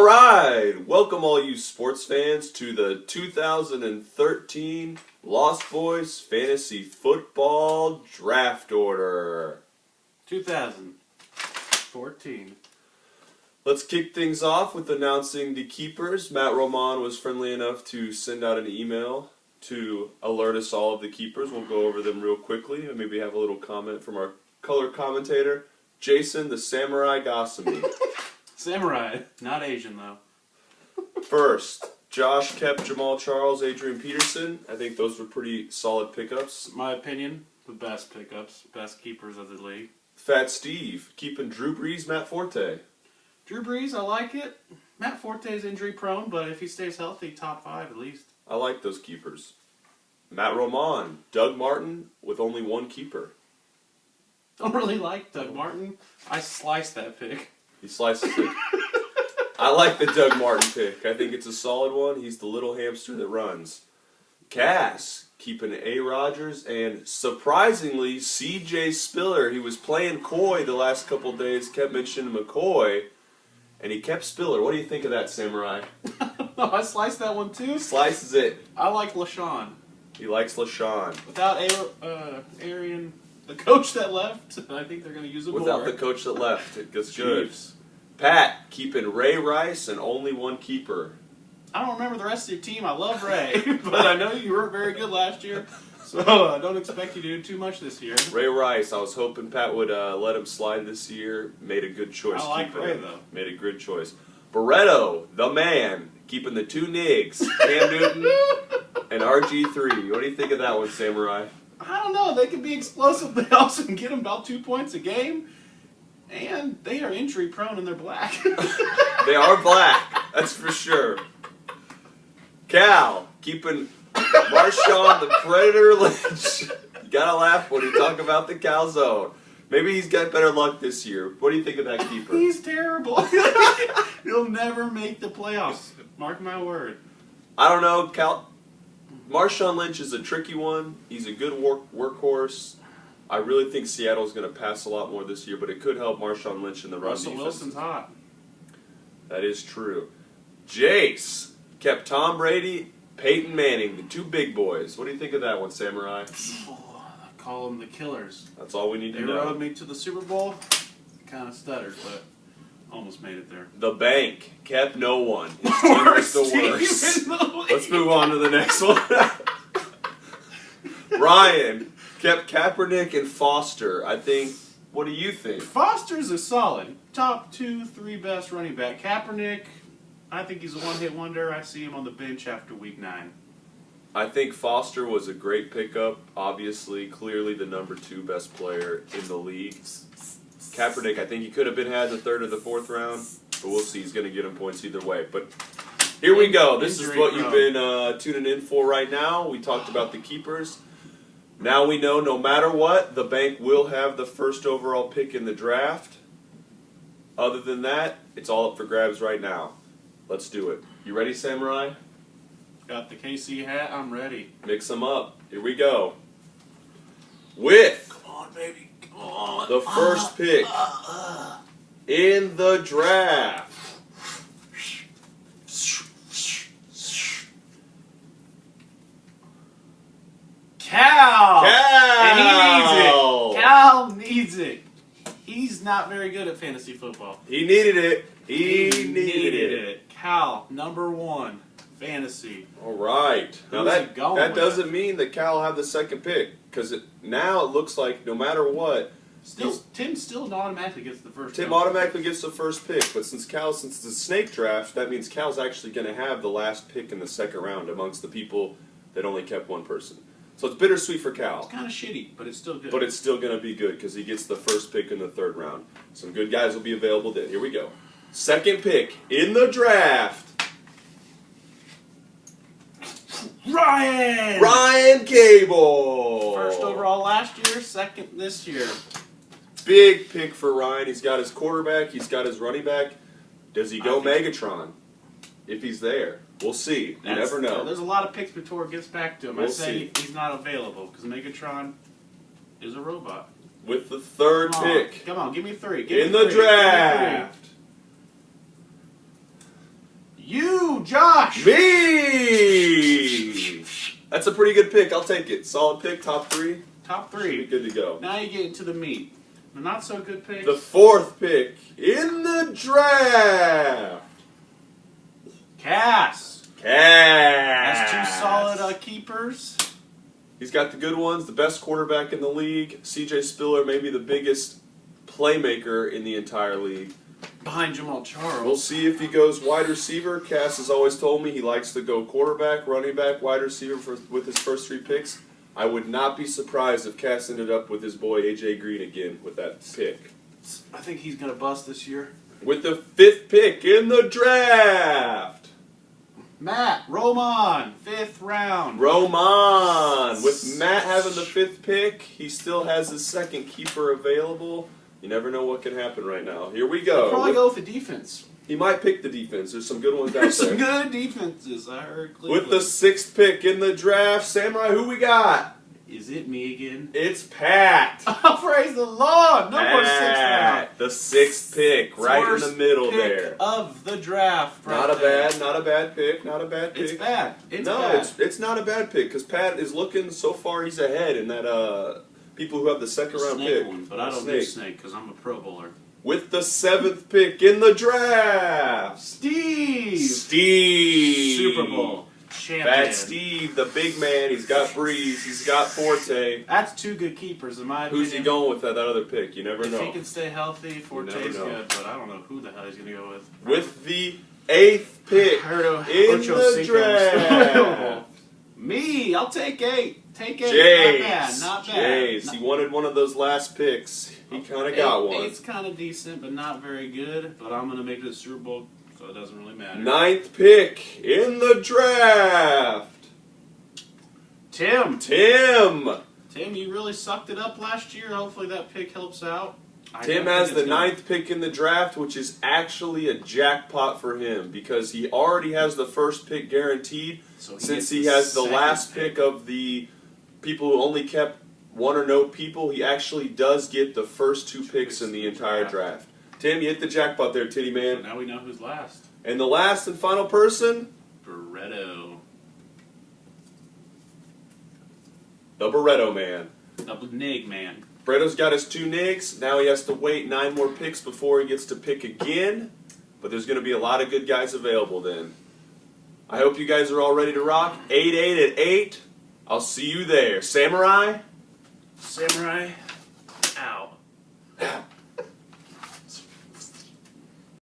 right, welcome all you sports fans to the 2013 Lost Boys Fantasy Football Draft Order. 2014. Let's kick things off with announcing the keepers. Matt Roman was friendly enough to send out an email to alert us all of the keepers. We'll go over them real quickly and maybe have a little comment from our color commentator, Jason the Samurai Gossamer. Samurai, not Asian though. First, Josh kept Jamal Charles, Adrian Peterson. I think those were pretty solid pickups. My opinion, the best pickups, best keepers of the league. Fat Steve keeping Drew Brees, Matt Forte. Drew Brees, I like it. Matt Forte is injury prone, but if he stays healthy, top 5 at least. I like those keepers. Matt Roman, Doug Martin with only one keeper. Don't really like Doug Martin. I sliced that pick. He slices it. I like the Doug Martin pick. I think it's a solid one. He's the little hamster that runs. Cass keeping A. Rodgers and surprisingly C.J. Spiller. He was playing coy the last couple days, kept mentioning McCoy, and he kept Spiller. What do you think of that, Samurai? I sliced that one too. Slices it. I like LaShawn. He likes LaShawn. Without Arian, the coach that left, I think they're going to use him Without more. the coach that left, it gets good. Pat keeping Ray Rice and only one keeper. I don't remember the rest of your team. I love Ray, but I know you weren't very good last year, so I don't expect you to do too much this year. Ray Rice, I was hoping Pat would let him slide this year. Made a good choice. I like Ray, though. Made a good choice. Barretto, the man, keeping the two Nigs, Cam Newton and RG3. What do you think of that one, Samurai? I don't know. They can be explosive. They also can get them about 2 points a game. And they are injury prone and they're black. They are black, that's for sure. Cal, keeping Marshawn the Predator Lynch. You gotta laugh when you talk about the Cal zone. Maybe he's got better luck this year. What do you think of that keeper? He's terrible. He'll never make the playoffs. Mark my word. I don't know, Cal. Marshawn Lynch is a tricky one. He's a good workhorse. I really think Seattle's going to pass a lot more this year, but it could help Marshawn Lynch in the run Russell defense. Wilson's hot. That is true. Jace kept Tom Brady, Peyton Manning, the two big boys. What do you think of that one, Samurai? Oh, I call them the killers. That's all we need They to know. rode me to the Super Bowl. Kind of stuttered, but almost made it there. The bank kept no one. His team was the worst. Let's move on to the next one. Ryan kept Kaepernick and Foster. I think, what do you think? Foster's a solid. Top 2, 3 best running back. Kaepernick, I think he's a one-hit wonder. I see him on the bench after week 9. I think Foster was a great pickup. Obviously, clearly the number 2 best player in the league. Kaepernick, I think he could have been had in the 3rd or the 4th round, but we'll see. He's going to get him points either way. But here we go. This is what you've been tuning in for right now. We talked about the keepers. Now we know no matter what, the bank will have the first overall pick in the draft. Other than that, it's all up for grabs right now. Let's do it. You ready, Samurai? Got the KC hat. I'm ready. Mix them up. Here we go. With Come on, baby. Come on. the first pick in the draft. Cal! And he needs it. Cal! Cal needs it. He's not very good at fantasy football. He needed it. He needed it. Cal, number 1, fantasy. All right. Now Who's he that going with? doesn't mean that Cal will have the second pick, because now it looks like no matter what, Tim still automatically gets the first. Tim round. automatically gets the first pick. But since it's a snake draft, that means Cal's actually going to have the last pick in the second round amongst the people that only kept one person. So it's bittersweet for Cal. It's kind of shitty, but it's still good. But it's still going to be good because he gets the first pick in the 3rd round. Some good guys will be available then. Here we go. Second pick in the draft. Ryan Cable. First overall last year, second this year. Big pick for Ryan. He's got his quarterback. He's got his running back. Does he go Megatron? If he's there. We'll see. You never know. There's a lot of picks before it gets back to him. We'll I say see. he's not available because Megatron is a robot. With the 3rd pick. Come on, give me 3. In the draft. You, Josh. Me! That's a pretty good pick. I'll take it. Solid pick, top 3. Top Should be 3. good to go. Now you get into the meat. The not so good picks. The 4th pick in the draft. Cass. Cass. That's 2 solid keepers. He's got the good ones. The best quarterback in the league. C.J. Spiller, maybe the biggest playmaker in the entire league. Behind Jamal Charles. We'll see if he goes wide receiver. Cass has always told me he likes to go quarterback, running back, wide receiver with his first 3 picks. I would not be surprised if Cass ended up with his boy A.J. Green again with that pick. I think he's going to bust this year. With the 5th pick in the draft. Matt Roman, 5th round. Roman. With Matt having the 5th pick, he still has his second keeper available. You never know what can happen right now. Here we go. He'll probably go with the defense. He might pick the defense. There's some good ones out There's there. some good defenses, I heard. With the 6th pick in the draft, Samurai, who we got? Is it me again? It's Pat. Oh, praise the Lord! No more 6th round. The 6th pick, right in the middle pick there. Of the draft. Right Not a there. bad pick. Not a bad pick. It's bad. It's no, bad. it's not a bad pick because Pat is looking so far. He's ahead in that people who have the 2nd round snake pick. one, but I don't do snake because I'm a Pro Bowler. With the 7th pick in the draft, Steve. Super Bowl champion. Fat Steve, the big man. He's got Breeze. He's got Forte. That's 2 good keepers in my opinion. Who's he going with that other pick? You never know. If he can stay healthy, Forte's know. good, but I don't know who the hell he's going to go with. With the 8th pick I heard in Ocho the Cinco was still draft. available. Me, I'll take 8. Take 8. Jace. Not bad. Jace. He wanted one of those last picks. He kind of got one. 8's kind of decent, but not very good. But I'm going to make it to the Super Bowl, so it doesn't really matter. 9th pick in the draft. Tim, you really sucked it up last year. Hopefully that pick helps out. Tim has the 9th pick in the draft, which is actually a jackpot for him because he already has the 1st pick guaranteed since he has the last pick of the people who only kept 1 or no people. He actually does get the first 2 picks in the entire draft. Tim, you hit the jackpot there, Titty Man. So now we know who's last. And the last and final person? Barretto. The Barretto Man. The Nig Man. Barretto's got his 2 nicks. Now he has to wait 9 more picks before he gets to pick again. But there's going to be a lot of good guys available then. I hope you guys are all ready to rock. 8-8 at 8. I'll see you there. Samurai? Samurai. Ow.